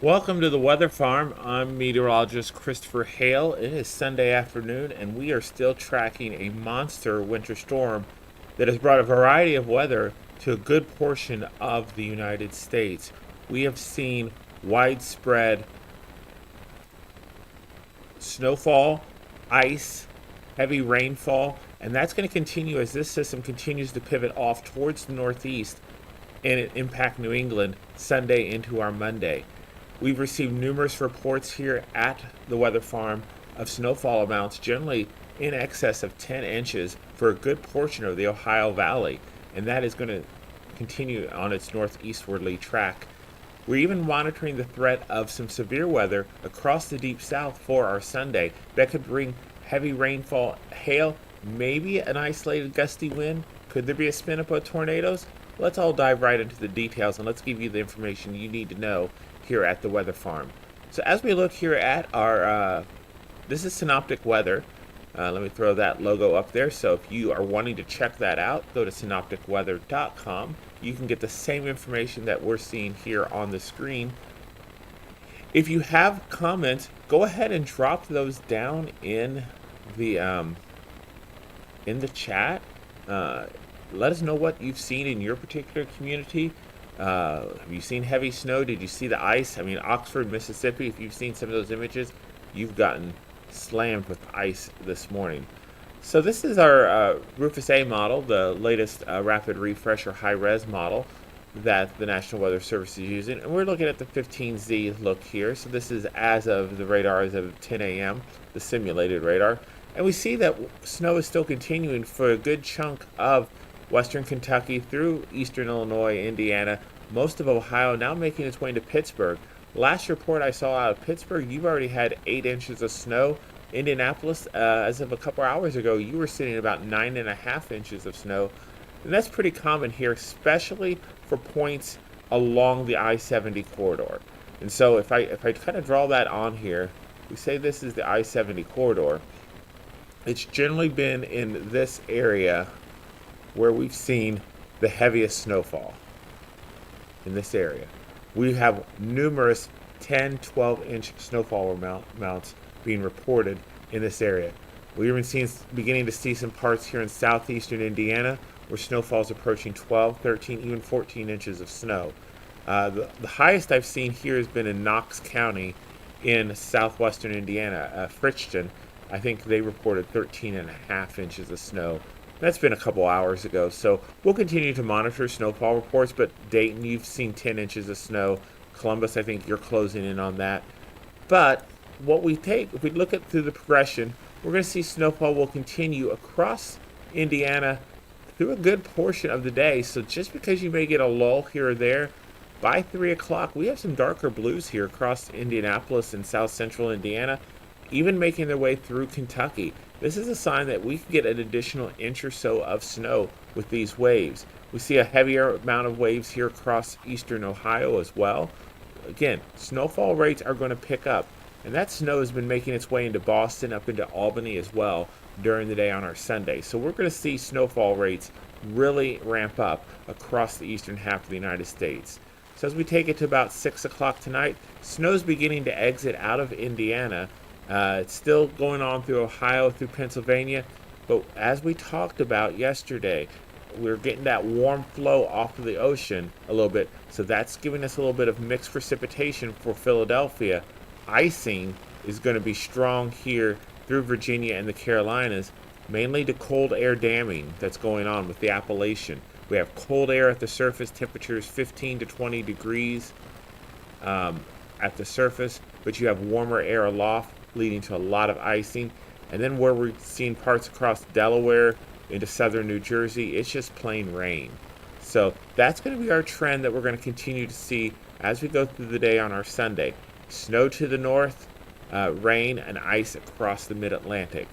Welcome to the Weather Farm. I'm meteorologist Christopher Hale. It is Sunday afternoon, and we are still tracking a monster winter storm that has brought a variety of weather to a good portion of the United States. We have seen widespread snowfall, ice, heavy rainfall, and that's going to continue as this system continues to pivot off towards the northeast and it impact New England Sunday into our Monday. We've received numerous reports here at the Weather Farm of snowfall amounts generally in excess of 10 inches for a good portion of the Ohio Valley, and that is going to continue on its northeastwardly track. We're even monitoring the threat of some severe weather across the deep south for our Sunday that could bring heavy rainfall, hail, maybe an isolated gusty wind. Could there be a spin up of tornadoes? Let's all dive right into the details and let's give you the information you need to know here at the Weather Farm. So as we look here at our, this is synoptic weather. Let me throw that logo up there. So if you are wanting to check that out, go to synopticweather.com. You can get the same information that we're seeing here on the screen. If you have comments, go ahead and drop those down in the chat. Let us know what you've seen in your particular community. Have you seen heavy snow? Did you see the ice? I mean, Oxford, Mississippi, if you've seen some of those images, you've gotten slammed with ice this morning. So this is our Rufus A model, the latest rapid refresh or high-res model that the National Weather Service is using. And we're looking at the 15Z look here. So this is as of the radar as of 10 a.m., the simulated radar. And we see that snow is still continuing for a good chunk of western Kentucky through eastern Illinois, Indiana, most of Ohio, now making its way into Pittsburgh. Last report I saw out of Pittsburgh, you've already had 8 inches of snow. Indianapolis, as of a couple hours ago, you were sitting at about 9.5 inches of snow. And that's pretty common here, especially for points along the I-70 corridor. And so if I kind of draw that on here, we say this is the I-70 corridor. It's generally been in this area where we've seen the heaviest snowfall in this area. We have numerous 10, 12-inch snowfall amounts being reported in this area. We're even beginning to see some parts here in southeastern Indiana where snowfall is approaching 12, 13, even 14 inches of snow. The highest I've seen here has been in Knox County in southwestern Indiana, Fritchton. I think they reported 13.5 inches of snow. That's been a couple hours ago, so we'll continue to monitor snowfall reports, but Dayton, you've seen 10 inches of snow. Columbus, I think you're closing in on that. But what we take, if we look at through the progression, we're going to see snowfall will continue across Indiana through a good portion of the day. So just because you may get a lull here or there, by 3 o'clock, we have some darker blues here across Indianapolis and south central Indiana, even making their way through Kentucky. This is a sign that we can get an additional inch or so of snow with these waves. We see a heavier amount of waves here across eastern Ohio as well. Again, snowfall rates are going to pick up, and that snow has been making its way into Boston, up into Albany as well during the day on our Sunday. So we're going to see snowfall rates really ramp up across the eastern half of the United States. So as we take it to about 6 o'clock tonight, snow's beginning to exit out of Indiana. It's still going on through Ohio, through Pennsylvania, but as we talked about yesterday, we're getting that warm flow off of the ocean a little bit, so that's giving us a little bit of mixed precipitation for Philadelphia. Icing is going to be strong here through Virginia and the Carolinas, mainly to cold air damming that's going on with the Appalachian. We have cold air at the surface, temperatures 15 to 20 degrees at the surface, but you have warmer air aloft, leading to a lot of icing. And then where we're seeing parts across Delaware into southern New Jersey, it's just plain rain. So that's going to be our trend that we're going to continue to see as we go through the day on our Sunday. Snow to the north, rain and ice across the mid-Atlantic.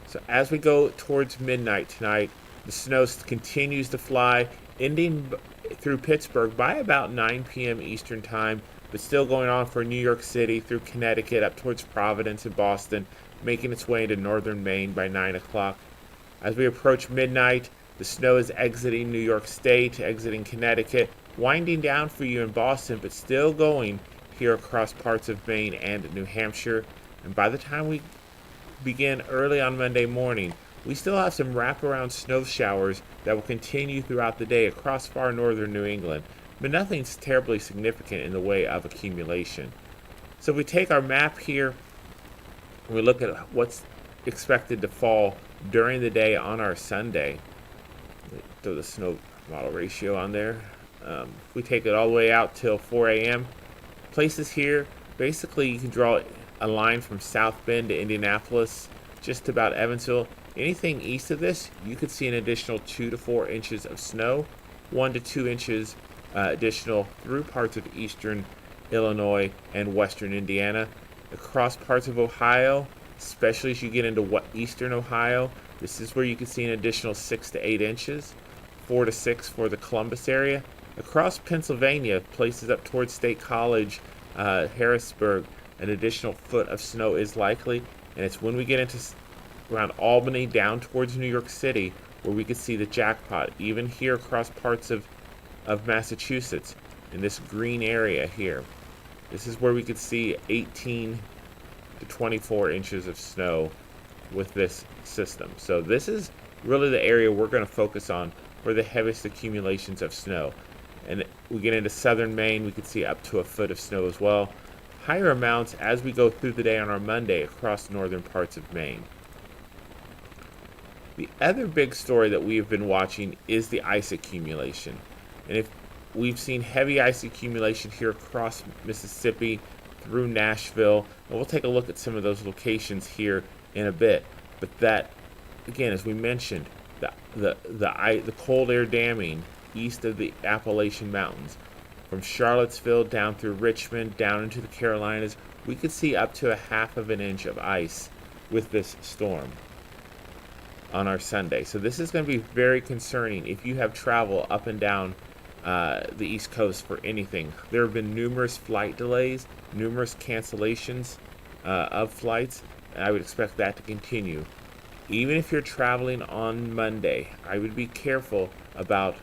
So as we go towards midnight tonight, the snow continues to fly, ending through Pittsburgh by about 9 p.m. Eastern Time, but still going on for New York City, through Connecticut, up towards Providence and Boston, making its way into northern Maine by 9 o'clock. As we approach midnight, the snow is exiting New York State, exiting Connecticut, winding down for you in Boston, but still going here across parts of Maine and New Hampshire. And by the time we begin early on Monday morning, we still have some wraparound snow showers that will continue throughout the day across far northern New England, but nothing's terribly significant in the way of accumulation. So if we take our map here and we look at what's expected to fall during the day on our Sunday, throw the snow model ratio on there. If we take it all the way out till 4 a.m., places here, basically you can draw a line from South Bend to Indianapolis, just about Evansville. Anything east of this, you could see an additional 2 to 4 inches of snow, 1 to 2 inches additional through parts of eastern Illinois and western Indiana. Across parts of Ohio, especially as you get into eastern Ohio, this is where you can see an additional 6 to 8 inches, 4 to 6 for the Columbus area. Across Pennsylvania, places up towards State College, Harrisburg, an additional foot of snow is likely, and it's when we get into around Albany down towards New York City where we could see the jackpot. Even here across parts of Massachusetts, in this green area here, this is where we could see 18 to 24 inches of snow with this system. So this is really the area we're going to focus on for the heaviest accumulations of snow. And we get into southern Maine, we could see up to a foot of snow as well. Higher amounts as we go through the day on our Monday across northern parts of Maine. The other big story that we have been watching is the ice accumulation. And if we've seen heavy ice accumulation here across Mississippi through Nashville, and we'll take a look at some of those locations here in a bit. But that, again, as we mentioned, the cold air damming east of the Appalachian Mountains, from Charlottesville down through Richmond, down into the Carolinas, we could see up to a half of an inch of ice with this storm on our Sunday. So this is going to be very concerning if you have travel up and down the East Coast for anything. There have been numerous flight delays, numerous cancellations of flights, and I would expect that to continue. Even if you're traveling on Monday, I would be careful about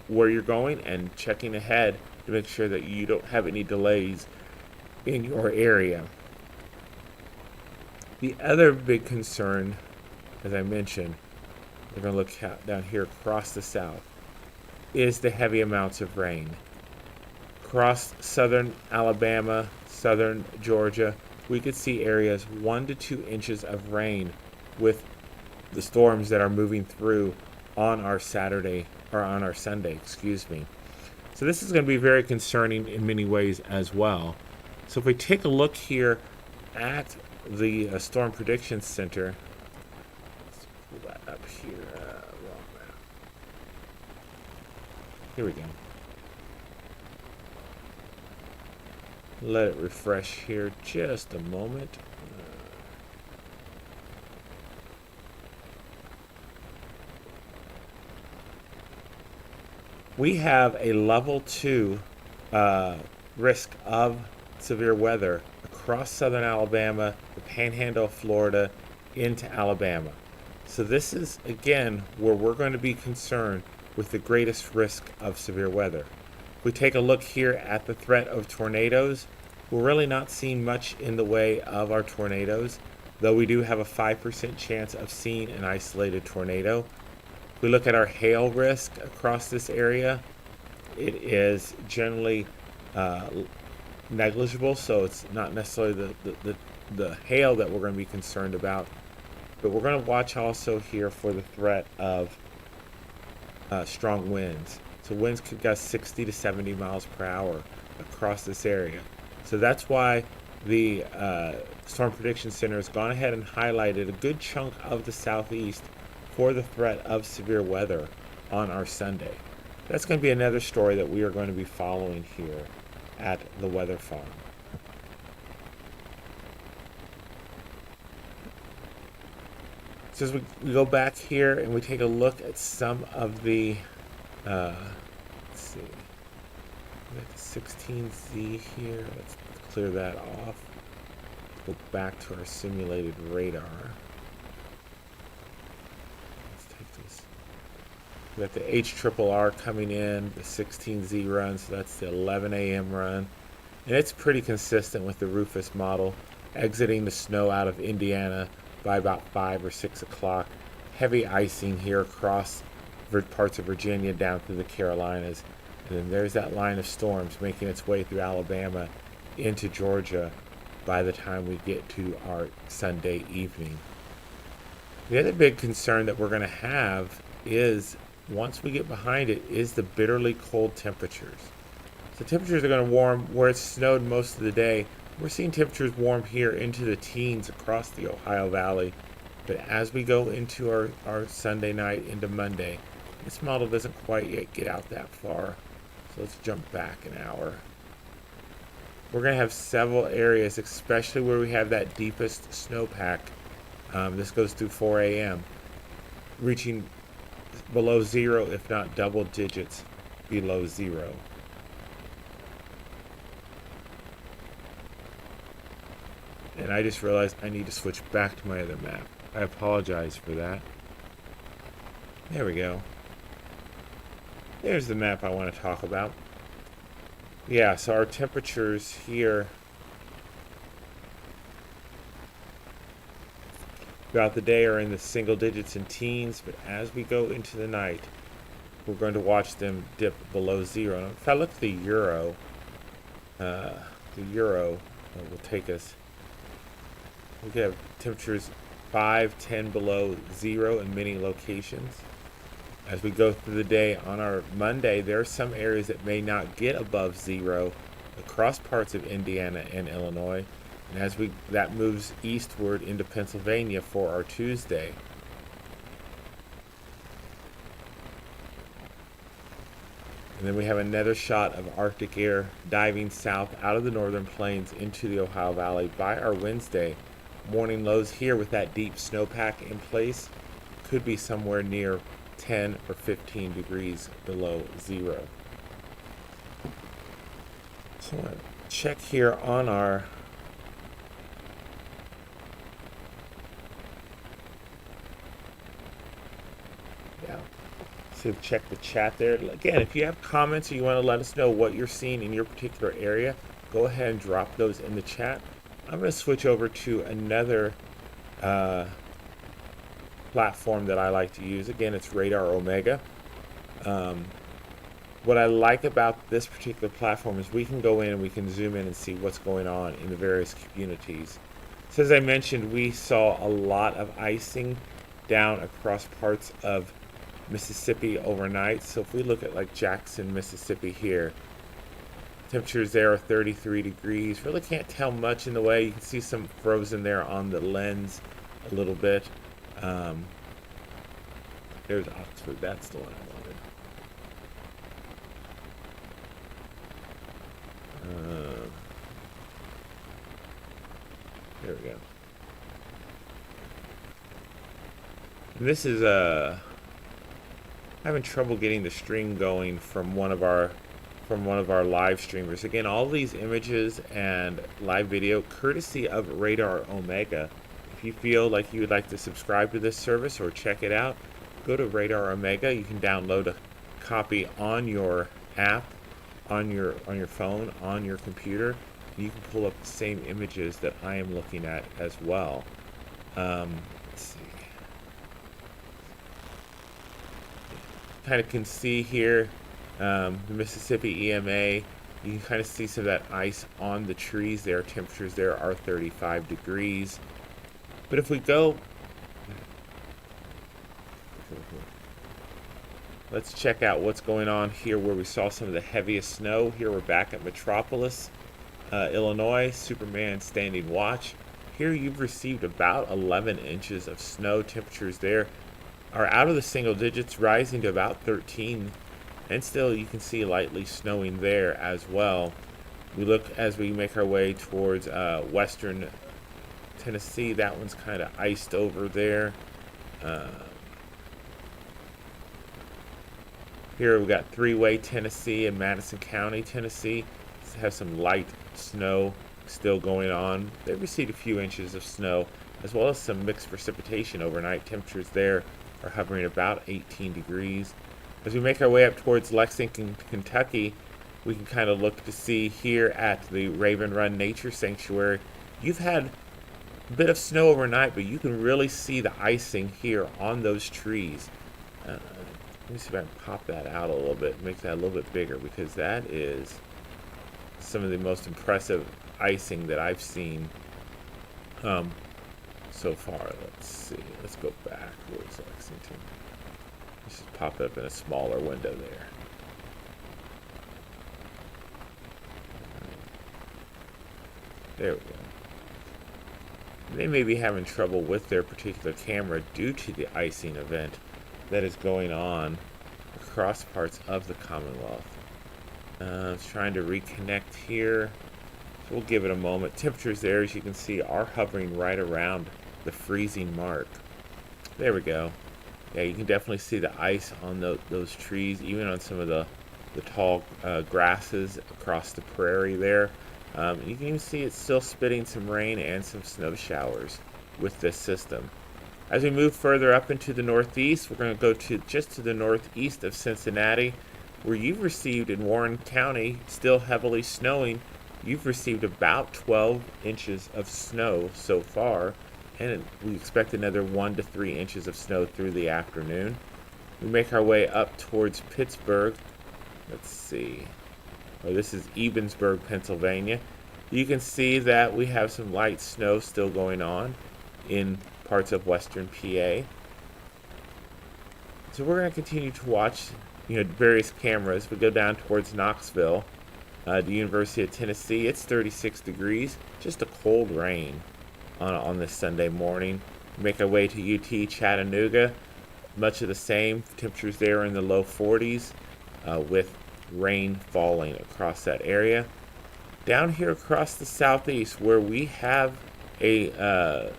where you're going and checking ahead to make sure that you don't have any delays in your area. The other big concern, as I mentioned, we're going to look down here across the south, is the heavy amounts of rain. Across southern Alabama, southern Georgia, we could see areas 1 to 2 inches of rain with the storms that are moving through on our Sunday. So this is going to be very concerning in many ways as well. So if we take a look here at the Storm Prediction Center, let's pull that up here. Wrong map. Here we go. Let it refresh here just a moment. We have a level 2 risk of severe weather across southern Alabama, the panhandle of Florida, into Alabama. So this is, again, where we're going to be concerned with the greatest risk of severe weather. If we take a look here at the threat of tornadoes, we're really not seeing much in the way of our tornadoes, though we do have a 5% chance of seeing an isolated tornado. If we look at our hail risk across this area, it is generally negligible, so it's not necessarily the hail that we're going to be concerned about. But we're going to watch also here for the threat of strong winds. So winds could gust 60 to 70 miles per hour across this area. So that's why the Storm Prediction Center has gone ahead and highlighted a good chunk of the southeast for the threat of severe weather on our Sunday. That's going to be another story that we are going to be following here at the Weather Farm. So as we go back here and we take a look at some of the, let's see, we got the 16Z here. Let's clear that off. Go back to our simulated radar. Let's take this We got the HRRR coming in, the 16Z run, so that's the 11 a.m. run. And it's pretty consistent with the Rufus model, exiting the snow out of Indiana by about 5 or 6 o'clock. Heavy icing here across parts of Virginia down through the Carolinas. And then there's that line of storms making its way through Alabama into Georgia by the time we get to our Sunday evening. The other big concern that we're going to have is, once we get behind it, is the bitterly cold temperatures. So temperatures are going to warm where it's snowed most of the day. We're seeing temperatures warm here into the teens across the Ohio Valley. But as we go into our Sunday night into Monday, this model doesn't quite yet get out that far. So let's jump back an hour. We're going to have several areas, especially where we have that deepest snowpack. This goes through 4 a.m., reaching below zero, if not double digits below zero. And I just realized I need to switch back to my other map. I apologize for that. There we go. There's the map I want to talk about. Yeah, so our temperatures here throughout the day are in the single digits and teens, but as we go into the night, we're going to watch them dip below zero. And if I look at the Euro will take us, we could have temperatures 5, 10 below zero in many locations. As we go through the day on our Monday, there are some areas that may not get above zero across parts of Indiana and Illinois. And as that moves eastward into Pennsylvania for our Tuesday. And then we have another shot of Arctic air diving south out of the northern plains into the Ohio Valley by our Wednesday. Morning lows here with that deep snowpack in place could be somewhere near 10 or 15 degrees below zero. So I want to check here on our so check the chat there. Again, if you have comments or you want to let us know what you're seeing in your particular area, go ahead and drop those in the chat. I'm going to switch over to another platform that I like to use. Again, it's Radar Omega. What I like about this particular platform is we can go in and we can zoom in and see what's going on in the various communities. So as I mentioned, we saw a lot of icing down across parts of Mississippi overnight. So if we look at like Jackson, Mississippi here, temperatures there are 33 degrees. Really can't tell much in the way. You can see some frozen there on the lens a little bit. There's Oxford. That's the one I wanted. There we go. And this is having trouble getting the stream going from one of our live streamers. Again, all these images and live video courtesy of Radar Omega. If you feel like you would like to subscribe to this service or check it out, go to Radar Omega. You can download a copy on your app, on your phone, on your computer. You can pull up the same images that I am looking at as well. Let's see. Kind of can see here the Mississippi EMA. You can kind of see some of that ice on the trees there. Temperatures there are 35 degrees. But if we go, let's check out what's going on here where we saw some of the heaviest snow. Here we're back at Metropolis, Illinois, Superman standing watch. Here you've received about 11 inches of snow. Temperatures there are out of the single digits, rising to about 13. And still you can see lightly snowing there as well. We look as we make our way towards western Tennessee. That one's kind of iced over there. Here we've got Three-Way, Tennessee, and Madison County, Tennessee. Have some light snow still going on. They received a few inches of snow, as well as some mixed precipitation overnight. Temperatures there are hovering about 18 degrees. As we make our way up towards Lexington, Kentucky, we can kind of look to see here at the Raven Run Nature Sanctuary. You've had a bit of snow overnight, but you can really see the icing here on those trees. Let me see if I can pop that out a little bit, make that a little bit bigger, because that is some of the most impressive icing that I've seen so far. Let's see. Let's go back. Where's Lexington? Let's just pop it up in a smaller window there. There we go. They may be having trouble with their particular camera due to the icing event that is going on across parts of the Commonwealth. It's trying to reconnect here. So we'll give it a moment. Temperatures there, as you can see, are hovering right around the freezing mark. There we go. Yeah, you can definitely see the ice on those trees, even on some of the tall grasses across the prairie there. You can even see it's still spitting some rain and some snow showers with this system. As we move further up into the northeast, we're going to go just to the northeast of Cincinnati, where you've received in Warren County, still heavily snowing, you've received about 12 inches of snow so far, and we expect another 1 to 3 inches of snow through the afternoon. We make our way up towards Pittsburgh. Let's see. Oh, this is Ebensburg, Pennsylvania. You can see that we have some light snow still going on in parts of western PA. So we're going to continue to watch, various cameras. We go down towards Knoxville, the University of Tennessee. It's 36 degrees, just a cold rain on this Sunday morning. We make our way to UT Chattanooga. Much of the same. Temperatures there in the low 40s with rain falling across that area. Down here across the southeast, where we have a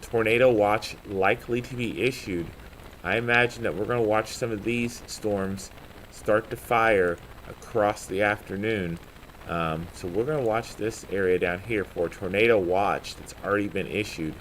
tornado watch likely to be issued, I imagine that we're going to watch some of these storms start to fire across the afternoon. So we're going to watch this area down here for a tornado watch that's already been issued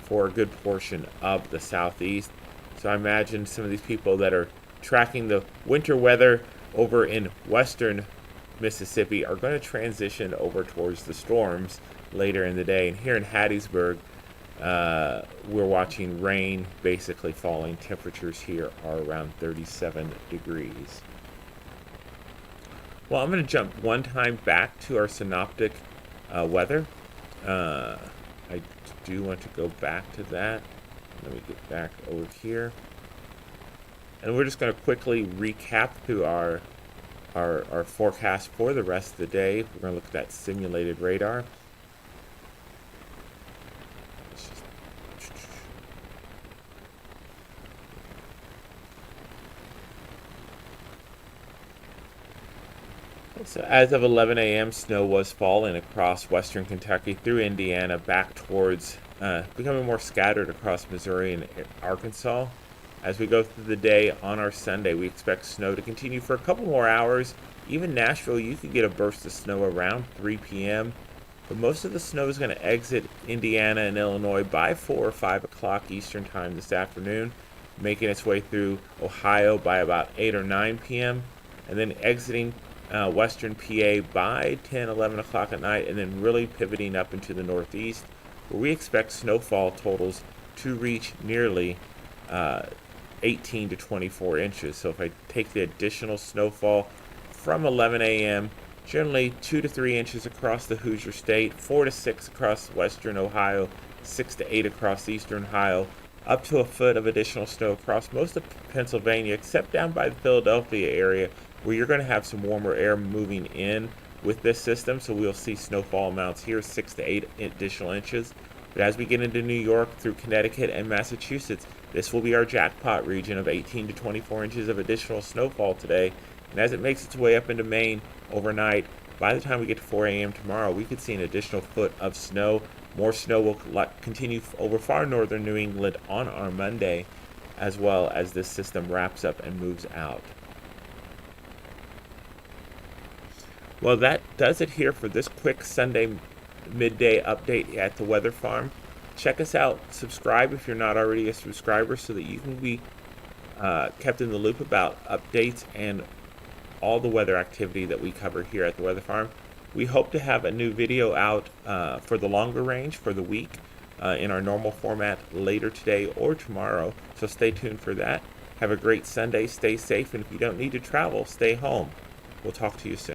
for a good portion of the southeast. So I imagine some of these people that are tracking the winter weather over in western Mississippi are going to transition over towards the storms later in the day. And here in Hattiesburg, we're watching rain basically falling. Temperatures here are around 37 degrees. Well, I'm going to jump one time back to our synoptic weather. I do want to go back to that. Let me get back over here. And we're just going to quickly recap through our forecast for the rest of the day. We're going to look at that simulated radar. So as of 11 a.m., snow was falling across western Kentucky through Indiana back towards becoming more scattered across Missouri and Arkansas. As we go through the day on our Sunday, we expect snow to continue for a couple more hours. Even Nashville, you could get a burst of snow around 3 p.m. But most of the snow is going to exit Indiana and Illinois by 4 or 5 o'clock Eastern time this afternoon, making its way through Ohio by about 8 or 9 p.m., and then exiting western PA by 10, 11 o'clock at night, and then really pivoting up into the northeast, where we expect snowfall totals to reach nearly 18 to 24 inches. So if I take the additional snowfall from 11 a.m., generally 2 to 3 inches across the Hoosier State, 4 to 6 across western Ohio, 6 to 8 across eastern Ohio, up to a foot of additional snow across most of Pennsylvania, except down by the Philadelphia area, where you're going to have some warmer air moving in with this system. So we'll see snowfall amounts here, 6 to 8 additional inches. But as we get into New York through Connecticut and Massachusetts, this will be our jackpot region of 18 to 24 inches of additional snowfall today. And as it makes its way up into Maine overnight, by the time we get to 4 a.m. tomorrow, we could see an additional foot of snow. More snow will continue over far northern New England on our Monday, as well as this system wraps up and moves out. Well, that does it here for this quick Sunday midday update at the Weather Farm. Check us out. Subscribe if you're not already a subscriber so that you can be kept in the loop about updates and all the weather activity that we cover here at the Weather Farm. We hope to have a new video out for the longer range for the week in our normal format later today or tomorrow, so stay tuned for that. Have a great Sunday, stay safe, and if you don't need to travel, stay home. We'll talk to you soon.